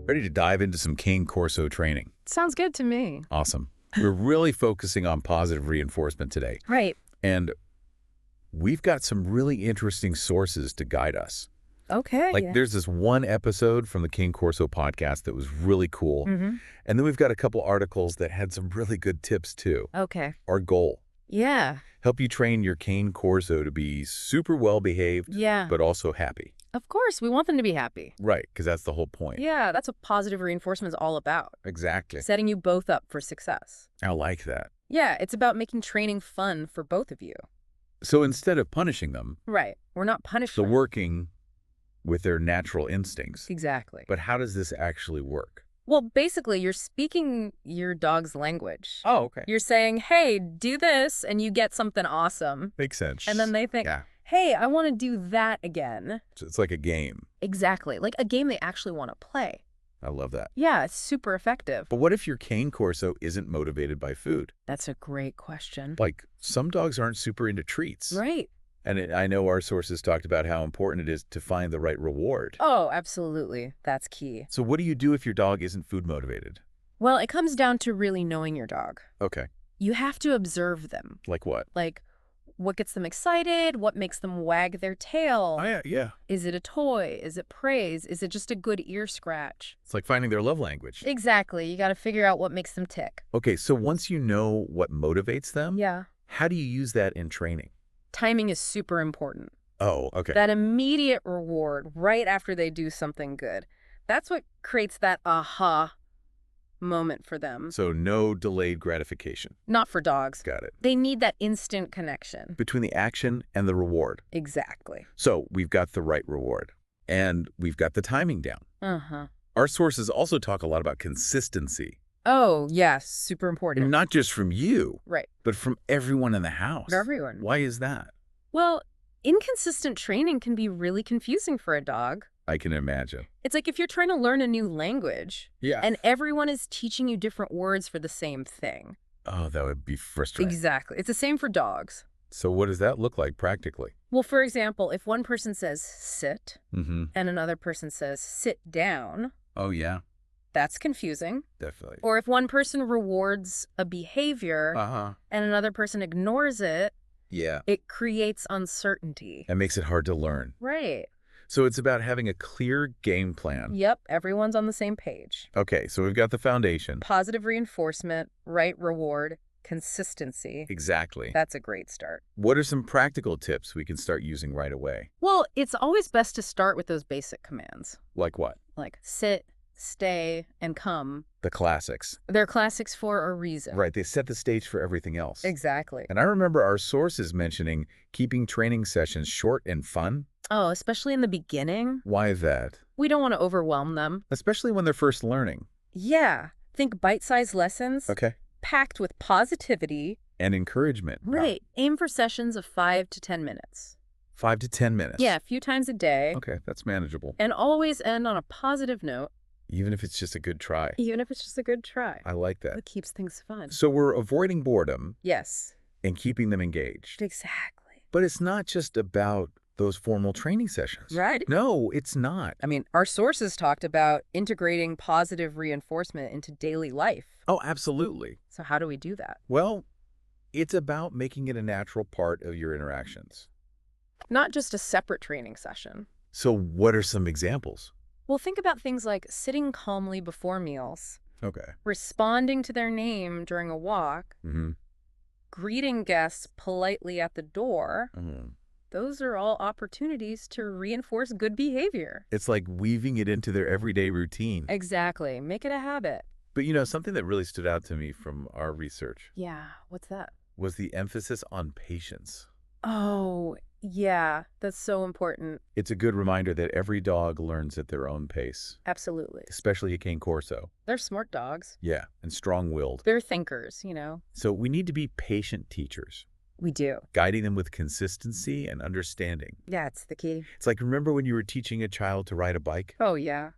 Ready to dive into some Cane Corso training? Sounds good to me. Awesome. We're really focusing on positive reinforcement today. Right. And we've got some really interesting sources to guide us. Okay. There's this one episode from the Cane Corso podcast that was really cool. Mm-hmm. And then we've got a couple articles that had some really good tips, too. Okay. Our goal, Yeah. help you train your Cane Corso to be super well-behaved, Yeah. but also happy. Of course, we want them to be happy. Right, because that's the whole point. Yeah, that's what positive reinforcement is all about. Exactly. Setting you both up for success. I like that. Yeah, it's about making training fun for both of you. So instead of punishing them, Right. We're not so punishing. working with their natural instincts. Exactly. But how does this actually work? Well, basically, you're speaking your dog's language. Oh, okay. You're saying, hey, do this, and you get something awesome. Makes sense. And then they think, Yeah. hey, I want to do that again. So it's like a game. Exactly. Like a game they actually want to play. I love that. Yeah, it's super effective. But what if your Cane Corso isn't motivated by food? That's a great question. Like, some dogs aren't super into treats. Right. And I know our sources talked about how important it is to find the right reward. Oh, absolutely. That's key. So what do you do if your dog isn't food motivated? Well, it comes down to really knowing your dog. Okay. You have to observe them. Like what? Like, what gets them excited? What makes them wag their tail? Oh, yeah. Is it a toy? Is it praise? Is it just a good ear scratch? It's like finding their love language. Exactly. You got to figure out what makes them tick. Okay, so once you know what motivates them, Yeah. how do you use that in training? Timing is super important. Oh, okay. That immediate reward right after they do something good. That's what creates that aha moment for them. So no delayed gratification. Not for dogs. Got it. They need that instant connection. Between the action and the reward. Exactly. So we've got the right reward. And we've got the timing down. Uh-huh. Our sources also talk a lot about consistency. Oh, yes. Super important. And not just from you, Right. but from everyone in the house. Everyone. Why is that? Well, inconsistent training can be really confusing for a dog. I can imagine. It's like if you're trying to learn a new language Yeah. and everyone is teaching you different words for the same thing. Oh, that would be frustrating. Exactly. It's the same for dogs. So what does that look like practically? Well, for example, if one person says sit Mm-hmm. and another person says sit down, Oh, yeah, that's confusing. definitely. Or if one person rewards a behavior Uh-huh. and another person ignores it, Yeah. it creates uncertainty. That makes it hard to learn. Right. So it's about having a clear game plan. Yep, everyone's on the same page. Okay, so we've got the foundation. Positive reinforcement, right reward, consistency. Exactly. That's a great start. What are some practical tips we can start using right away? Well, it's always best to start with those basic commands, Like what? like sit, stay, and come. The classics. They're classics for a reason. Right, they set the stage for everything else. Exactly. And I remember our sources mentioning keeping training sessions short and fun. Oh, especially in the beginning. Why that? We don't want to overwhelm them. Especially when they're first learning. Yeah. Think bite-sized lessons Okay. packed with positivity. And encouragement. Right. Aim for sessions of 5 to 10 minutes. 5 to 10 minutes. Yeah, a few times a day. Okay, that's manageable. And always end on a positive note, Even if it's just a good try. even if it's just a good try. I like that. It keeps things fun. So we're avoiding boredom Yes. and keeping them engaged. Exactly. But it's not just about those formal training sessions. Right. No, it's not. I mean, our sources talked about integrating positive reinforcement into daily life. Oh, absolutely. So how do we do that? Well, it's about making it a natural part of your interactions. Not just a separate training session. So what are some examples? Well, think about things like sitting calmly before meals, Okay. responding to their name during a walk, Mm-hmm. greeting guests politely at the door. Mm-hmm. Those are all opportunities to reinforce good behavior. It's like weaving it into their everyday routine. Exactly. Make it a habit. But you know, something that really stood out to me from our research Yeah. What's that? was the emphasis on patience. Oh, yeah. That's so important. It's a good reminder that every dog learns at their own pace, Absolutely. especially a Cane Corso. They're smart dogs. Yeah, and strong-willed. They're thinkers, you know. So we need to be patient teachers, We do. guiding them with consistency and understanding. Yeah, it's the key. It's like, remember when you were teaching a child to ride a bike? Oh, yeah.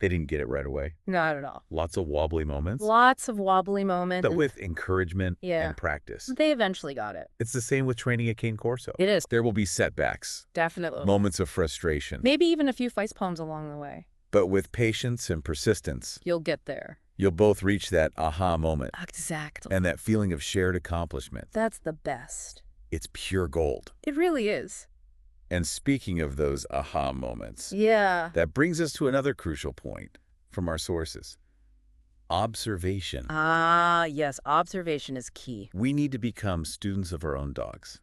They didn't get it right away. Not at all. Lots of wobbly moments. Lots of wobbly moments. But with encouragement Yeah. and practice. They eventually got it. It's the same with training a Cane Corso. It is. There will be setbacks, Definitely. moments of frustration. Maybe even a few face palms along the way. But with patience and persistence, You'll get there. you'll both reach that aha moment Exactly. and that feeling of shared accomplishment. That's the best. It's pure gold. It really is. And speaking of those aha moments, Yeah. that brings us to another crucial point from our sources. Observation. Ah, yes. Observation is key. We need to become students of our own dogs.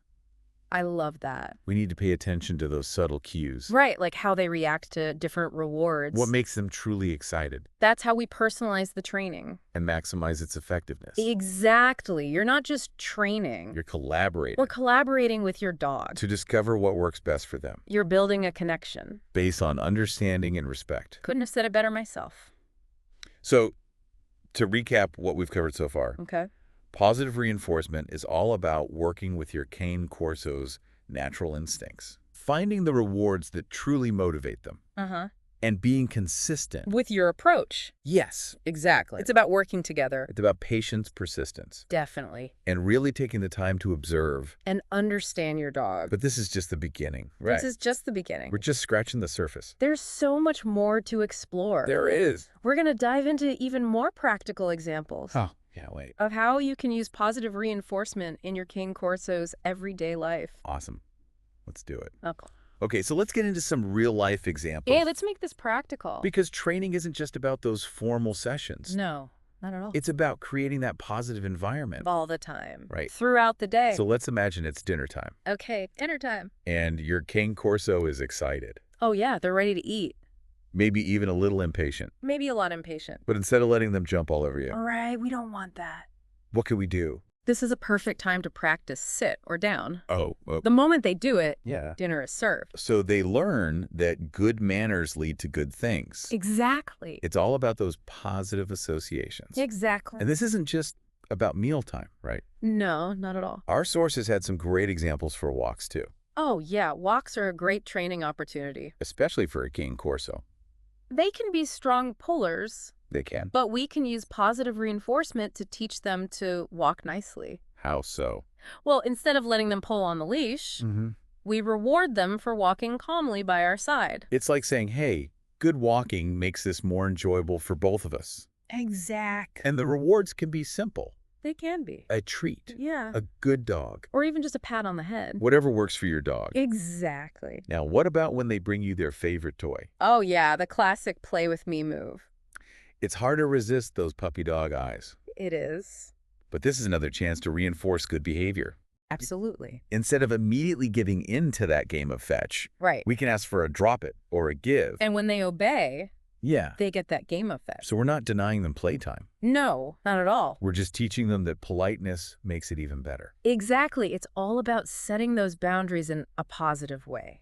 I love that. We need to pay attention to those subtle cues. Right, like how they react to different rewards. What makes them truly excited That's how we personalize the training. and maximize its effectiveness. Exactly. You're not just training. You're collaborating We're collaborating with your dog. to discover what works best for them, You're building a connection. based on understanding and respect. Couldn't have said it better myself. So, to recap what we've covered so far, Okay. positive reinforcement is all about working with your Cane Corso's natural instincts, finding the rewards that truly motivate them, Uh-huh. and being consistent. With your approach. Yes, Exactly. It's about working together. it's about patience, persistence, Definitely. and really taking the time to observe. And understand your dog. But this is just the beginning, right? This is just the beginning. We're just scratching the surface. There's so much more to explore. There is. We're going to dive into even more practical examples Oh, yeah, wait. of how you can use positive reinforcement in your Cane Corso's everyday life. Awesome. Let's do it. Okay. Okay, so let's get into some real-life examples. Yeah, let's make this practical. Because training isn't just about those formal sessions. No, not at all. It's about creating that positive environment. All the time. Right. Throughout the day. So let's imagine it's dinner time, Okay, dinner time. and your Cane Corso is excited, Oh, yeah, they're ready to eat. maybe even a little impatient. Maybe a lot impatient. But instead of letting them jump all over you, All right, we don't want that. what can we do? This is a perfect time to practice sit or down. Oh, The moment they do it, yeah. dinner is served. So they learn that good manners lead to good things. Exactly. It's all about those positive associations. Exactly. And this isn't just about mealtime, right? No, not at all. Our sources had some great examples for walks, too, Oh, yeah, walks are a great training opportunity. especially for a Cane Corso. They can be strong pullers, They can. but we can use positive reinforcement to teach them to walk nicely. How so? Well, instead of letting them pull on the leash, we reward them for walking calmly by our side. It's like saying, hey, good walking makes this more enjoyable for both of us. Exact. And the rewards can be simple. They can be. A treat, Yeah. a good dog, Or even just a pat on the head. whatever works for your dog. Exactly. Now, what about when they bring you their favorite toy? Oh, yeah, the classic play with me move. It's hard to resist those puppy dog eyes. It is. But this is another chance to reinforce good behavior. Absolutely. Instead of immediately giving in to that game of fetch, Right. we can ask for a drop it or a give. And when they obey, Yeah. they get that game effect. So we're not denying them playtime. No, not at all. We're just teaching them that politeness makes it even better. Exactly. It's all about setting those boundaries in a positive way.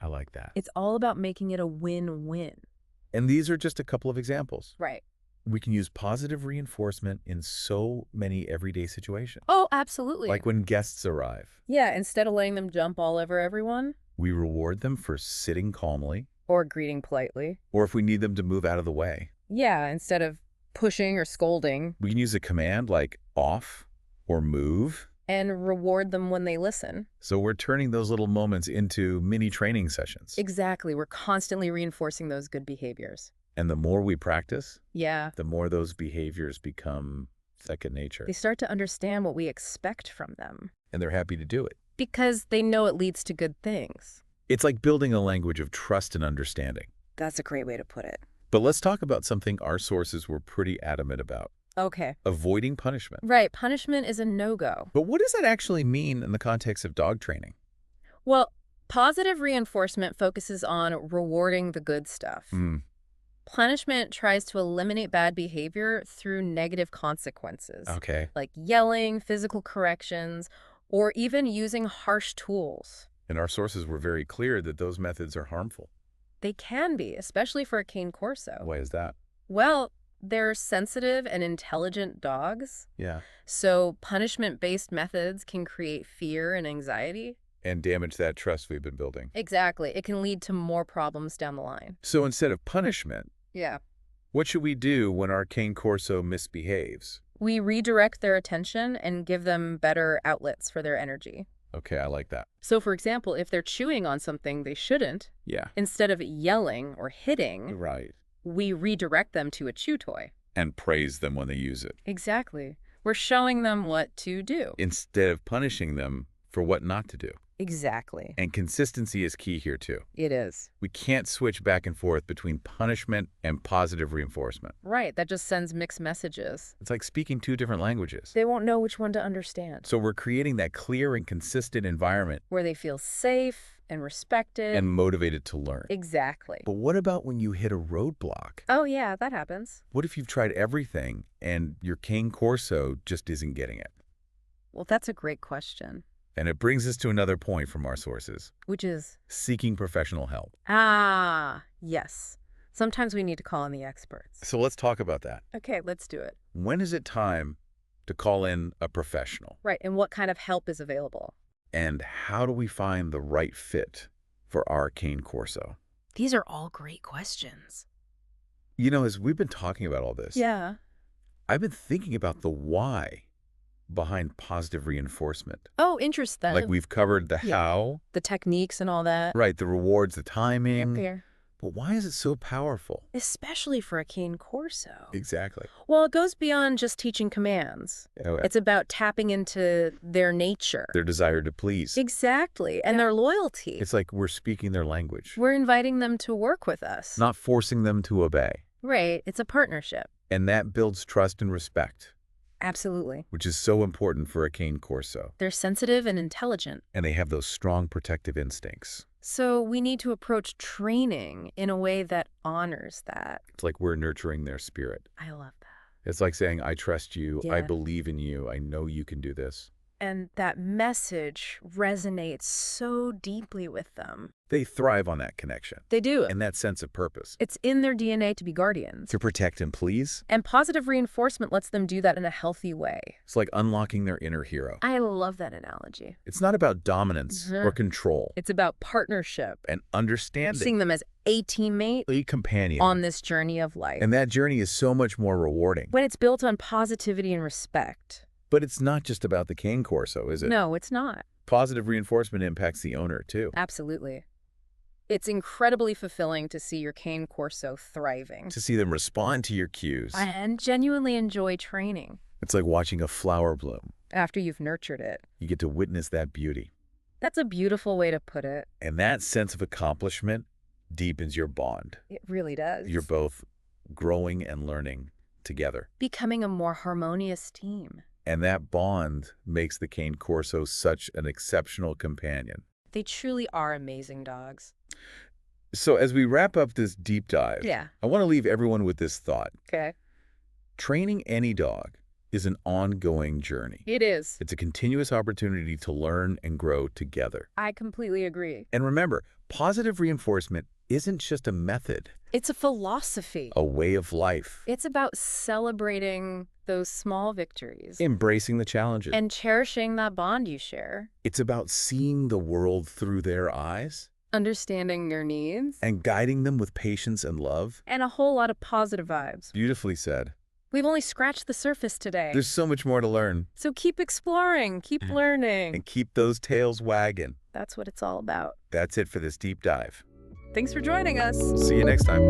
I like that. It's all about making it a win-win. And these are just a couple of examples. Right. We can use positive reinforcement in so many everyday situations. Oh, absolutely. Like when guests arrive, Yeah, instead of letting them jump all over everyone we reward them for sitting calmly, or greeting politely. or if we need them to move out of the way, Yeah, instead of pushing or scolding, we can use a command like off or move. and reward them when they listen. So we're turning those little moments into mini training sessions. Exactly. We're constantly reinforcing those good behaviors. And the more we practice, Yeah. the more those behaviors become second nature. They start to understand what we expect from them And they're happy to do it. because they know it leads to good things. It's like building a language of trust and understanding. That's a great way to put it. But let's talk about something our sources were pretty adamant about. Okay. Avoiding punishment. Right. Punishment is a no-go. But what does that actually mean in the context of dog training? Well, positive reinforcement focuses on rewarding the good stuff. Punishment tries to eliminate bad behavior through negative consequences, Okay. like yelling, physical corrections, or even using harsh tools. And our sources were very clear that those methods are harmful. They can be, especially for a Cane Corso. Why is that? Well, they're sensitive and intelligent dogs, Yeah. so punishment-based methods can create fear and anxiety. And damage that trust we've been building. Exactly. It can lead to more problems down the line. So instead of punishment, Yeah. what should we do when our Cane Corso misbehaves? We redirect their attention and give them better outlets for their energy. Okay, I like that. So, for example, if they're chewing on something they shouldn't, Yeah. instead of yelling or hitting, Right. we redirect them to a chew toy. And praise them when they use it, Exactly. We're showing them what to do. instead of punishing them for what not to do. Exactly. And consistency is key here, too. It is. We can't switch back and forth between punishment and positive reinforcement. Right. That just sends mixed messages. It's like speaking two different languages. They won't know which one to understand. So we're creating that clear and consistent environment Where they feel safe and respected. and motivated to learn. Exactly. But what about when you hit a roadblock? Oh, yeah, that happens. What if you've tried everything and your Cane Corso just isn't getting it? Well, that's a great question. And it brings us to another point from our sources: Which is, seeking professional help. yes. Sometimes we need to call in the experts. So let's talk about that. Okay, let's do it. When is it time to call in a professional? Right, and what kind of help is available? And how do we find the right fit for our Cane Corso? These are all great questions. You know, as we've been talking about all this, Yeah. I've been thinking about the why behind positive reinforcement. Oh, interesting. Like we've covered the Yeah. how, The techniques and all that. right, the rewards, the timing. Here. But why is it so powerful? Especially for a Cane Corso. Exactly. Well, it goes beyond just teaching commands. Okay. It's about tapping into their nature. Their desire to please. Exactly. And their loyalty. It's like we're speaking their language, We're inviting them to work with us. not forcing them to obey. Right. It's a partnership. And that builds trust and respect, Absolutely. which is so important for a Cane Corso. They're sensitive and intelligent. And they have those strong protective instincts. So we need to approach training in a way that honors that. It's like we're nurturing their spirit. I love that. It's like saying, I trust you, I Yeah. believe in you, I know you can do this. And that message resonates so deeply with them. They thrive on that connection They do. and that sense of purpose. It's in their DNA to be guardians. To protect and please, And positive reinforcement lets them do that in a healthy way. it's like unlocking their inner hero. I love that analogy. It's not about dominance or control It's about partnership. and understanding. Seeing them as a teammate A companion. on this journey of life. And that journey is so much more rewarding. When it's built on positivity and respect. But it's not just about the Cane Corso, is it? No, it's not. Positive reinforcement impacts the owner, too. Absolutely. It's incredibly fulfilling to see your Cane Corso thriving. To see them respond to your cues. And genuinely enjoy training It's like watching a flower bloom. after you've nurtured it. You get to witness that beauty. That's a beautiful way to put it. And that sense of accomplishment deepens your bond. It really does. You're both growing and learning together. becoming a more harmonious team. And that bond makes the Cane Corso such an exceptional companion. They truly are amazing dogs. So as we wrap up this deep dive, Yeah. I want to leave everyone with this thought. Okay. Training any dog is an ongoing journey. It is. It's a continuous opportunity to learn and grow together. I completely agree. And remember, positive reinforcement isn't just a method, It's a philosophy. a way of life. It's about celebrating those small victories Embracing the challenges. and cherishing that bond you share, It's about seeing the world through their eyes understanding their needs, and guiding them with patience and love. and a whole lot of positive vibes. Beautifully said. We've only scratched the surface today. There's so much more to learn. So keep exploring, keep learning. And keep those tails wagging. That's what it's all about. That's it for this deep dive. Thanks for joining us. See you next time.